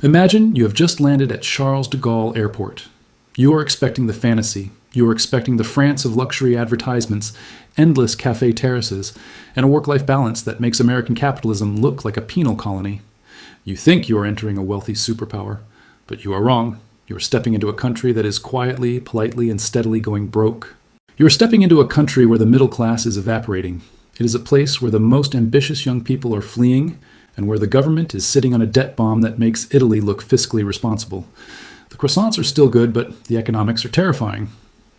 Imagine you have just landed at Charles de Gaulle Airport. You are expecting the fantasy. You are expecting the France of luxury advertisements, endless cafe terraces, and a work-life balance that makes American capitalism look like a penal colony. You think you are entering a wealthy superpower, but you are wrong. You are stepping into a country that is quietly, politely, and steadily going broke. You are stepping into a country where the middle class is evaporating. It is a place where the most ambitious young people are fleeing, and where the government is sitting on a debt bomb that makes Italy look fiscally responsible. The croissants are still good, but the economics are terrifying.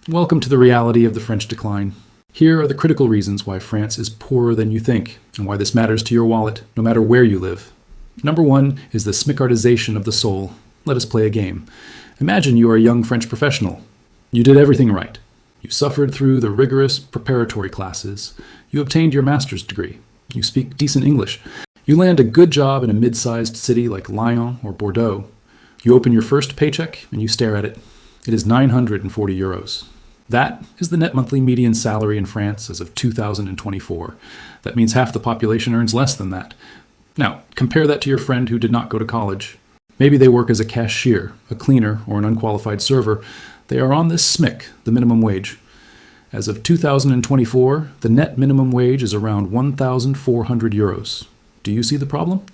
Welcome to the reality of the French decline. Here are the critical reasons why France is poorer than you think, and why this matters to your wallet, no matter where you live. Number one is the Smicardization of the soul. Let us play a game. Imagine you are a young French professional. You did everything right. You suffered through the rigorous preparatory classes. You obtained your master's degree. You speak decent English. You land a good job in a mid-sized city like Lyon or Bordeaux. You open your first paycheck and you stare at it. It is 940 euros. That is the net monthly median salary in France as of 2024. That means half the population earns less than that. Now, compare that to your friend who did not go to college. Maybe they work as a cashier, a cleaner, or an unqualified server. They are on this SMIC, the minimum wage. As of 2024, the net minimum wage is around 1,400 euros. Do you see the problem?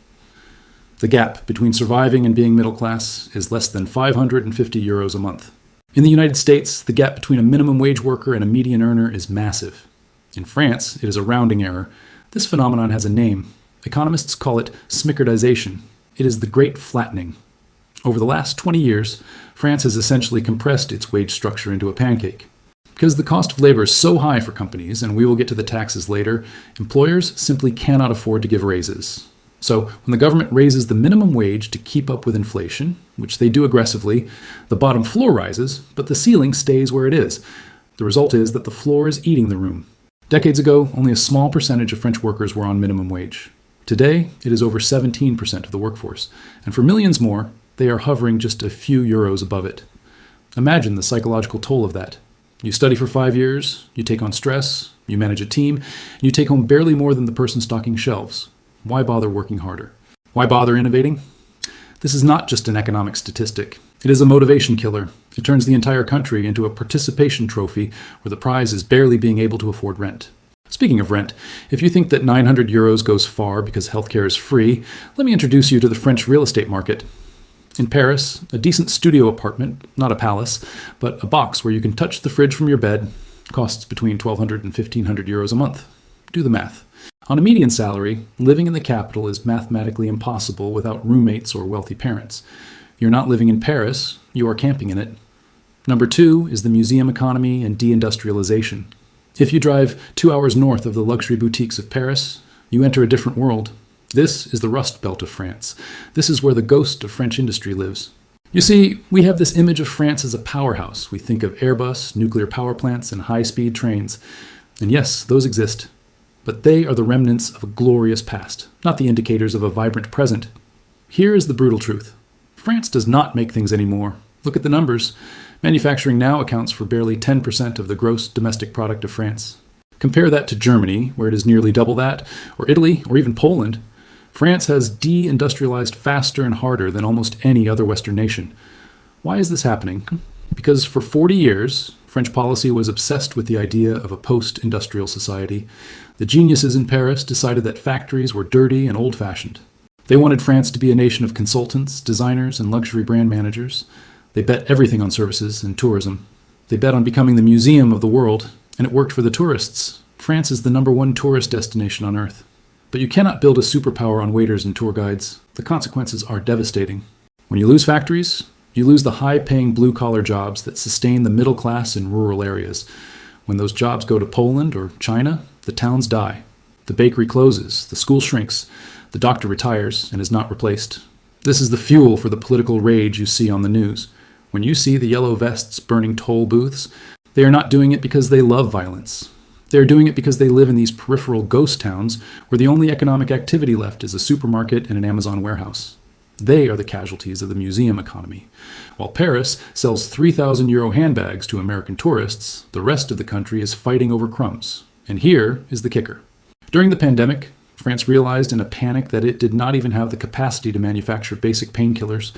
The gap between surviving and being middle class is less than 550 euros a month. In the United States, the gap between a minimum wage worker and a median earner is massive. In France, it is a rounding error. This phenomenon has a name. Economists call it Smicardization. It is the Great Flattening. Over the last 20 years, France has essentially compressed its wage structure into a pancake. Because the cost of labor is so high for companies, and we will get to the taxes later, employers simply cannot afford to give raises. So when the government raises the minimum wage to keep up with inflation, which they do aggressively, the bottom floor rises, but the ceiling stays where it is. The result is that the floor is eating the room. Decades ago, only a small percentage of French workers were on minimum wage. Today, it is over 17% of the workforce, and for millions more, they are hovering just a few euros above it. Imagine the psychological toll of that. You study for 5 years, you take on stress, you manage a team, and you take home barely more than the person stocking shelves. Why bother working harder? Why bother innovating? This is not just an economic statistic. It is a motivation killer. It turns the entire country into a participation trophy where the prize is barely being able to afford rent. Speaking of rent, if you think that 900 euros goes far because healthcare is free, let me introduce you to the French real estate market. In Paris, a decent studio apartment, not a palace, but a box where you can touch the fridge from your bed, costs between 1,200 and 1,500 euros a month. Do the math. On a median salary, living in the capital is mathematically impossible without roommates or wealthy parents. You're not living in Paris, you are camping in it. Number two is the museum economy and de-industrialization. If you drive 2 hours north of the luxury boutiques of Paris, you enter a different world. This is the Rust Belt of France. This is where the ghost of French industry lives. You see, we have this image of France as a powerhouse. We think of Airbus, nuclear power plants, and high-speed trains. And yes, those exist. But they are the remnants of a glorious past, not the indicators of a vibrant present. Here is the brutal truth. France does not make things anymore. Look at the numbers. Manufacturing now accounts for barely 10% of the gross domestic product of France. Compare that to Germany, where it is nearly double that, or Italy, or even Poland. France has de-industrialized faster and harder than almost any other Western nation. Why is this happening? Because for 40 years, French policy was obsessed with the idea of a post-industrial society. The geniuses in Paris decided that factories were dirty and old-fashioned. They wanted France to be a nation of consultants, designers, and luxury brand managers. They bet everything on services and tourism. They bet on becoming the museum of the world, and it worked for the tourists. France is the #1 tourist destination on Earth. But you cannot build a superpower on waiters and tour guides. The consequences are devastating. When you lose factories, you lose the high-paying blue-collar jobs that sustain the middle class in rural areas. When those jobs go to Poland or China, the towns die. The bakery closes, the school shrinks, the doctor retires and is not replaced. This is the fuel for the political rage you see on the news. When you see the yellow vests burning toll booths, they are not doing it because they love violence. They are doing it because they live in these peripheral ghost towns where the only economic activity left is a supermarket and an Amazon warehouse. They are the casualties of the museum economy. While Paris sells 3,000 euro handbags to American tourists, the rest of the country is fighting over crumbs. And here is the kicker. During the pandemic, France realized in a panic that it did not even have the capacity to manufacture basic painkillers.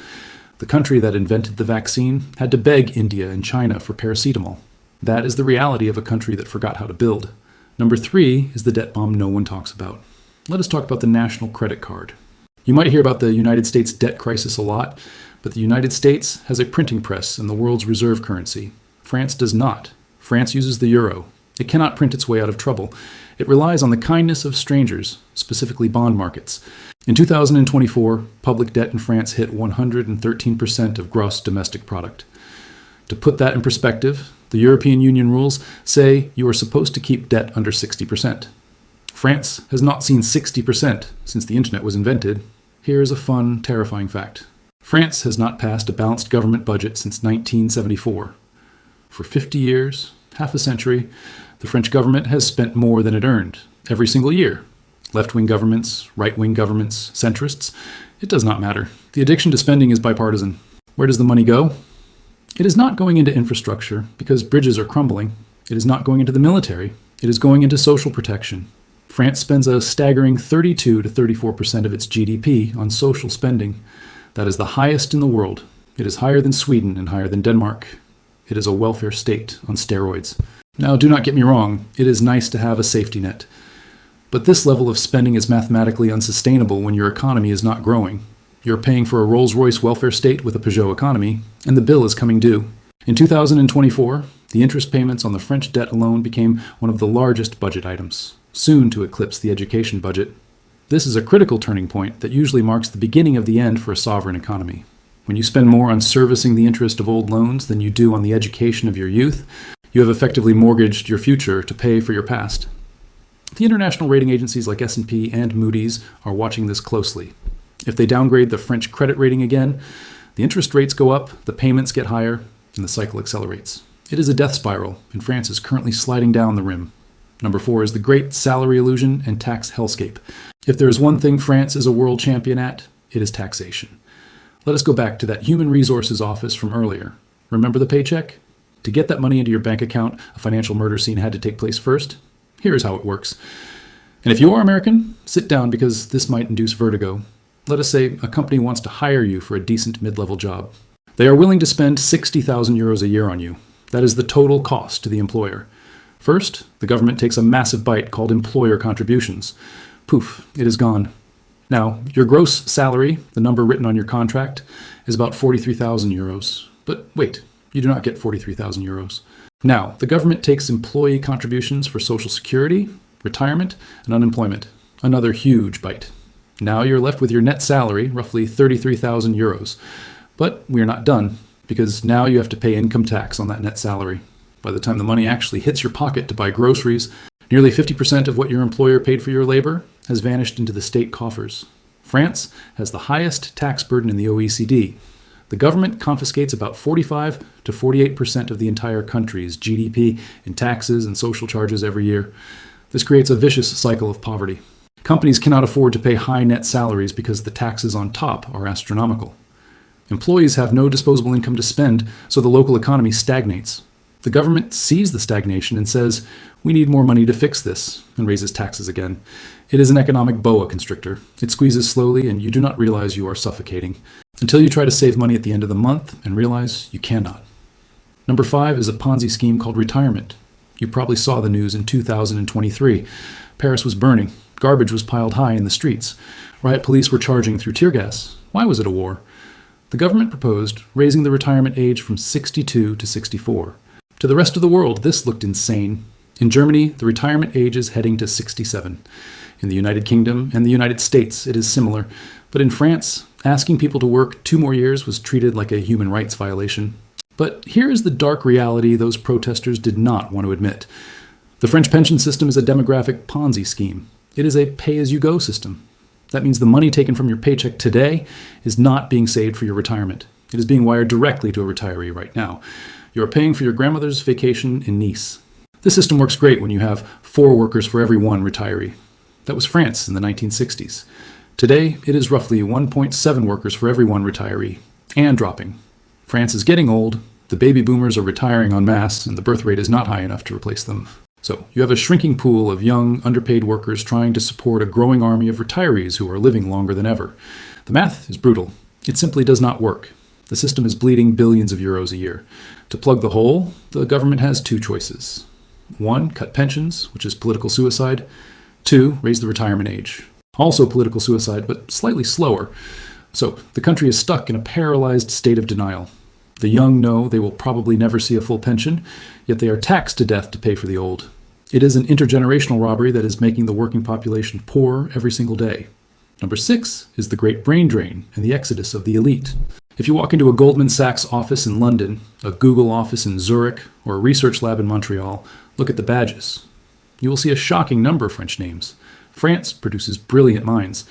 The country that invented the vaccine had to beg India and China for paracetamol. That is the reality of a country that forgot how to build. Number 3 is the debt bomb no one talks about. Let us talk about the national credit card. You might hear about the United States debt crisis a lot, but the United States has a printing press and the world's reserve currency. France does not. France uses the euro. It cannot print its way out of trouble. It relies on the kindness of strangers, specifically bond markets. In 2024, public debt in France hit 113% of gross domestic product. To put that in perspective, the European Union rules say you are supposed to keep debt under 60%. France has not seen 60% since the internet was invented. Here is a fun, terrifying fact. France has not passed a balanced government budget since 1974. For 50 years, half a century, the French government has spent more than it earned, every single year. Left-wing governments, right-wing governments, centrists, it does not matter. The addiction to spending is bipartisan. Where does the money go? It is not going into infrastructure because bridges are crumbling. It is not going into the military. It is going into social protection. France spends a staggering 32 to 34% of its GDP on social spending. That is the highest in the world. It is higher than Sweden and higher than Denmark. It is a welfare state on steroids. Now, do not get me wrong, it is nice to have a safety net. But this level of spending is mathematically unsustainable when your economy is not growing. You're paying for a Rolls-Royce welfare state with a Peugeot economy, and the bill is coming due. In 2024, the interest payments on the French debt alone became one of the largest budget items, soon to eclipse the education budget. This is a critical turning point that usually marks the beginning of the end for a sovereign economy. When you spend more on servicing the interest of old loans than you do on the education of your youth, you have effectively mortgaged your future to pay for your past. The international rating agencies like S&P and Moody's are watching this closely. If they downgrade the French credit rating again, the interest rates go up, the payments get higher, and the cycle accelerates. It is a death spiral, and France is currently sliding down the rim. Number 4 is the great salary illusion and tax hellscape. If there is one thing France is a world champion at, it is taxation. Let us go back to that human resources office from earlier. Remember the paycheck? To get that money into your bank account, a financial murder scene had to take place first. Here is how it works. And if you are American, sit down because this might induce vertigo. Let us say a company wants to hire you for a decent mid-level job. They are willing to spend 60,000 euros a year on you. That is the total cost to the employer. First, the government takes a massive bite called employer contributions. Poof, it is gone. Now, your gross salary, the number written on your contract, is about 43,000 euros. But wait, you do not get 43,000 euros. Now, the government takes employee contributions for Social Security, retirement, and unemployment. Another huge bite. Now you're left with your net salary, roughly 33,000 euros. But we are not done, because now you have to pay income tax on that net salary. By the time the money actually hits your pocket to buy groceries, nearly 50% of what your employer paid for your labor has vanished into the state coffers. France has the highest tax burden in the OECD. The government confiscates about 45 to 48% of the entire country's GDP in taxes and social charges every year. This creates a vicious cycle of poverty. Companies cannot afford to pay high net salaries because the taxes on top are astronomical. Employees have no disposable income to spend, so the local economy stagnates. The government sees the stagnation and says, we need more money to fix this, and raises taxes again. It is an economic boa constrictor. It squeezes slowly, and you do not realize you are suffocating, until you try to save money at the end of the month and realize you cannot. Number 5 is a Ponzi scheme called retirement. You probably saw the news in 2023. Paris was burning. Garbage was piled high in the streets. Riot police were charging through tear gas. Why was it a war? The government proposed raising the retirement age from 62 to 64. To the rest of the world, this looked insane. In Germany, the retirement age is heading to 67. In the United Kingdom and the United States, it is similar. But in France, asking people to work 2 more years was treated like a human rights violation. But here is the dark reality those protesters did not want to admit. The French pension system is a demographic Ponzi scheme. It is a pay-as-you-go system. That means the money taken from your paycheck today is not being saved for your retirement. It is being wired directly to a retiree right now. You are paying for your grandmother's vacation in Nice. This system works great when you have 4 workers for every 1 retiree. That was France in the 1960s. Today, it is roughly 1.7 workers for every 1 retiree, and dropping. France is getting old, the baby boomers are retiring en masse, and the birth rate is not high enough to replace them. So you have a shrinking pool of young, underpaid workers trying to support a growing army of retirees who are living longer than ever. The math is brutal. It simply does not work. The system is bleeding billions of euros a year. To plug the hole, the government has two choices. 1, cut pensions, which is political suicide. 2, raise the retirement age. Also political suicide, but slightly slower. So the country is stuck in a paralyzed state of denial. The young know they will probably never see a full pension, yet they are taxed to death to pay for the old. It is an intergenerational robbery that is making the working population poorer every single day. Number 6 is the great brain drain and the exodus of the elite. If you walk into a Goldman Sachs office in London, a Google office in Zurich, or a research lab in Montreal, look at the badges. You will see a shocking number of French names. France produces brilliant minds.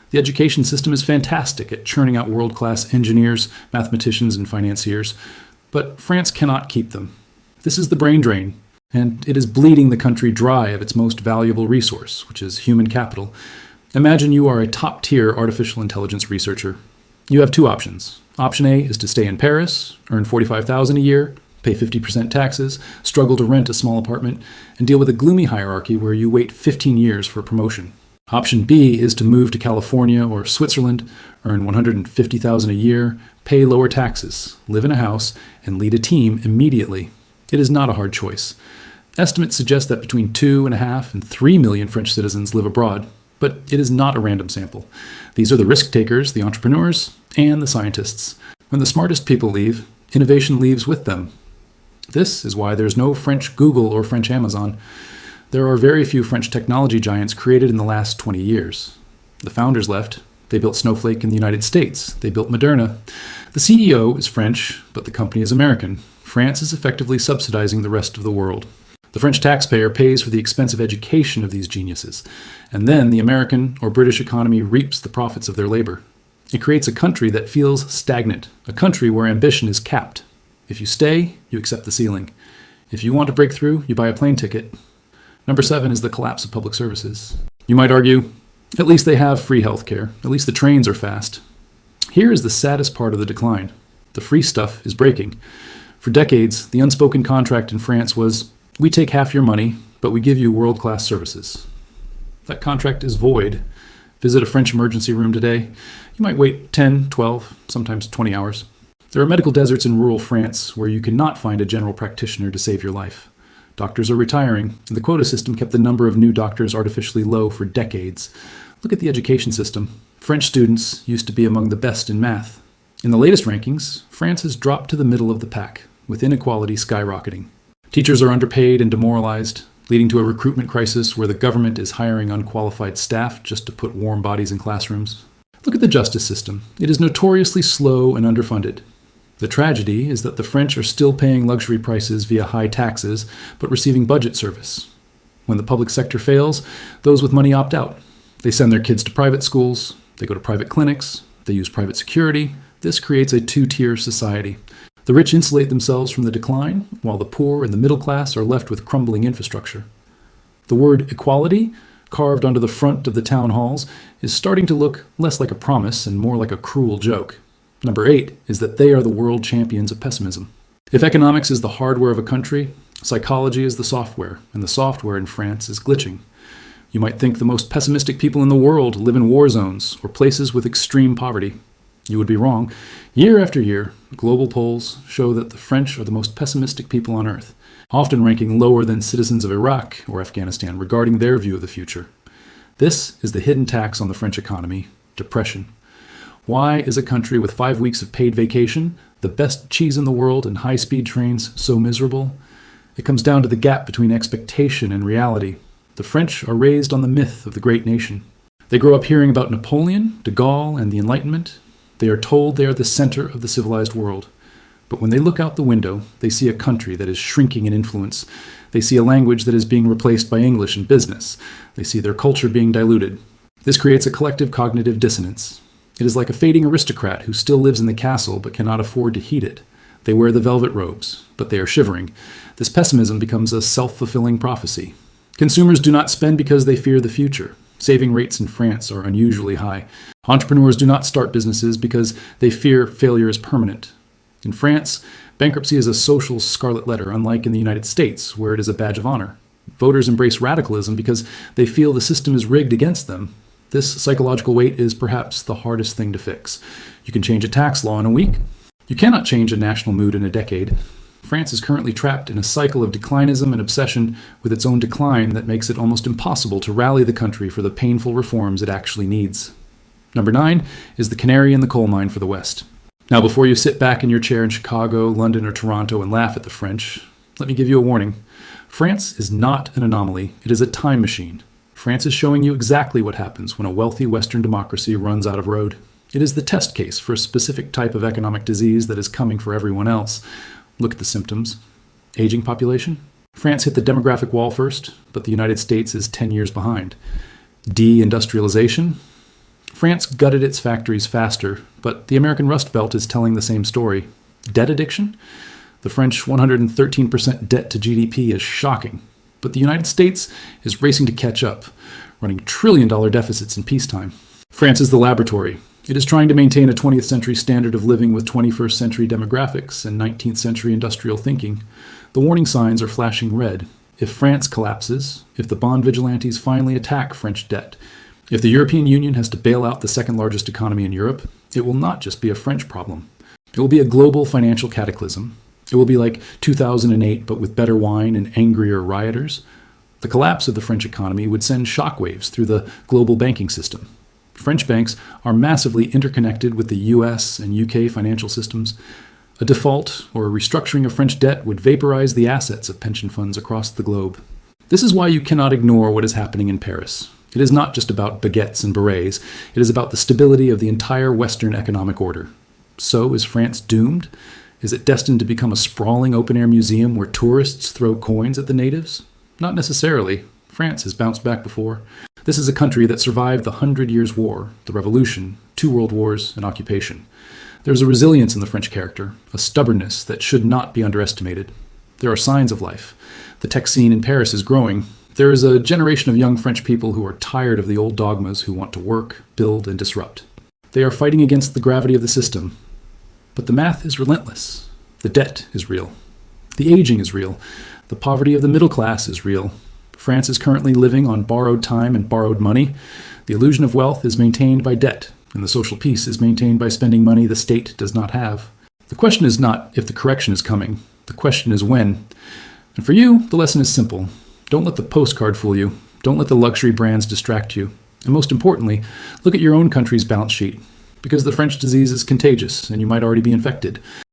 The education system is fantastic at churning out world-class engineers, mathematicians, and financiers, but France cannot keep them. This is the brain drain, and it is bleeding the country dry of its most valuable resource, which is human capital. Imagine you are a top-tier artificial intelligence researcher. You have two options. Option A is to stay in Paris, earn $45,000 a year, pay 50% taxes, struggle to rent a small apartment, and deal with a gloomy hierarchy where you wait 15 years for a promotion. Option B is to move to California or Switzerland, earn $150,000 a year, pay lower taxes, live in a house, and lead a team immediately. It is not a hard choice. Estimates suggest that between 2.5 and 3 million French citizens live abroad, but it is not a random sample. These are the risk takers, the entrepreneurs, and the scientists. When the smartest people leave, innovation leaves with them. This is why there's no French Google or French Amazon. There are very few French technology giants created in the last 20 years. The founders left. They built Snowflake in the United States. They built Moderna. The CEO is French, but the company is American. France is effectively subsidizing the rest of the world. The French taxpayer pays for the expensive education of these geniuses, and then the American or British economy reaps the profits of their labor. It creates a country that feels stagnant, a country where ambition is capped. If you stay, you accept the ceiling. If you want to break through, you buy a plane ticket. Number 7 is the collapse of public services. You might argue, at least they have free healthcare. At least the trains are fast. Here is the saddest part of the decline. The free stuff is breaking. For decades, the unspoken contract in France was, we take half your money, but we give you world-class services. That contract is void. Visit a French emergency room today. You might wait 10, 12, sometimes 20 hours. There are medical deserts in rural France where you cannot find a general practitioner to save your life. Doctors are retiring, and the quota system kept the number of new doctors artificially low for decades. Look at the education system. French students used to be among the best in math. In the latest rankings, France has dropped to the middle of the pack, with inequality skyrocketing. Teachers are underpaid and demoralized, leading to a recruitment crisis where the government is hiring unqualified staff just to put warm bodies in classrooms. Look at the justice system. It is notoriously slow and underfunded. The tragedy is that the French are still paying luxury prices via high taxes, but receiving budget service. When the public sector fails, those with money opt out. They send their kids to private schools, they go to private clinics, they use private security. This creates a two-tier society. The rich insulate themselves from the decline, while the poor and the middle class are left with crumbling infrastructure. The word equality, carved onto the front of the town halls, is starting to look less like a promise and more like a cruel joke. Number 8 is that they are the world champions of pessimism. If economics is the hardware of a country, psychology is the software, and the software in France is glitching. You might think the most pessimistic people in the world live in war zones or places with extreme poverty. You would be wrong. Year after year, global polls show that the French are the most pessimistic people on earth, often ranking lower than citizens of Iraq or Afghanistan regarding their view of the future. This is the hidden tax on the French economy: depression. Why is a country with 5 weeks of paid vacation, the best cheese in the world, and high-speed trains so miserable? It comes down to the gap between expectation and reality. The French are raised on the myth of the great nation. They grow up hearing about Napoleon, de Gaulle, and the Enlightenment. They are told they are the center of the civilized world. But when they look out the window, they see a country that is shrinking in influence. They see a language that is being replaced by English in business. They see their culture being diluted. This creates a collective cognitive dissonance. It is like a fading aristocrat who still lives in the castle but cannot afford to heat it. They wear the velvet robes, but they are shivering. This pessimism becomes a self-fulfilling prophecy. Consumers do not spend because they fear the future. Saving rates in France are unusually high. Entrepreneurs do not start businesses because they fear failure is permanent. In France, bankruptcy is a social scarlet letter, unlike in the United States, where it is a badge of honor. Voters embrace radicalism because they feel the system is rigged against them. This psychological weight is perhaps the hardest thing to fix. You can change a tax law in a week. You cannot change a national mood in a decade. France is currently trapped in a cycle of declinism and obsession with its own decline that makes it almost impossible to rally the country for the painful reforms it actually needs. Number 9 is the canary in the coal mine for the West. Now, before you sit back in your chair in Chicago, London, or Toronto and laugh at the French, let me give you a warning. France is not an anomaly. It is a time machine. France is showing you exactly what happens when a wealthy Western democracy runs out of road. It is the test case for a specific type of economic disease that is coming for everyone else. Look at the symptoms. Aging population. France hit the demographic wall first, but the United States is 10 years behind. De-industrialization. France gutted its factories faster, but the American Rust Belt is telling the same story. Debt addiction? The French 113% debt to GDP is shocking, but the United States is racing to catch up, running trillion-dollar deficits in peacetime. France is the laboratory. It is trying to maintain a 20th century standard of living with 21st century demographics and 19th century industrial thinking. The warning signs are flashing red. If France collapses, if the bond vigilantes finally attack French debt, if the European Union has to bail out the second largest economy in Europe, it will not just be a French problem. It will be a global financial cataclysm. It will be like 2008, but with better wine and angrier rioters. The collapse of the French economy would send shockwaves through the global banking system. French banks are massively interconnected with the US and UK financial systems. A default or a restructuring of French debt would vaporize the assets of pension funds across the globe. This is why you cannot ignore what is happening in Paris. It is not just about baguettes and berets. It is about the stability of the entire Western economic order. So is France doomed? Is it destined to become a sprawling open-air museum where tourists throw coins at the natives? Not necessarily. France has bounced back before. This is a country that survived the 100 Years' War, the Revolution, 2 world wars, and occupation. There's a resilience in the French character, a stubbornness that should not be underestimated. There are signs of life. The tech scene in Paris is growing. There is a generation of young French people who are tired of the old dogmas, who want to work, build, and disrupt. They are fighting against the gravity of the system. But the math is relentless. The debt is real. The aging is real. The poverty of the middle class is real. France is currently living on borrowed time and borrowed money. The illusion of wealth is maintained by debt, and the social peace is maintained by spending money the state does not have. The question is not if the correction is coming. The question is when. And for you, the lesson is simple. Don't let the postcard fool you. Don't let the luxury brands distract you. And most importantly, look at your own country's balance sheet. Because the French disease is contagious, and you might already be infected.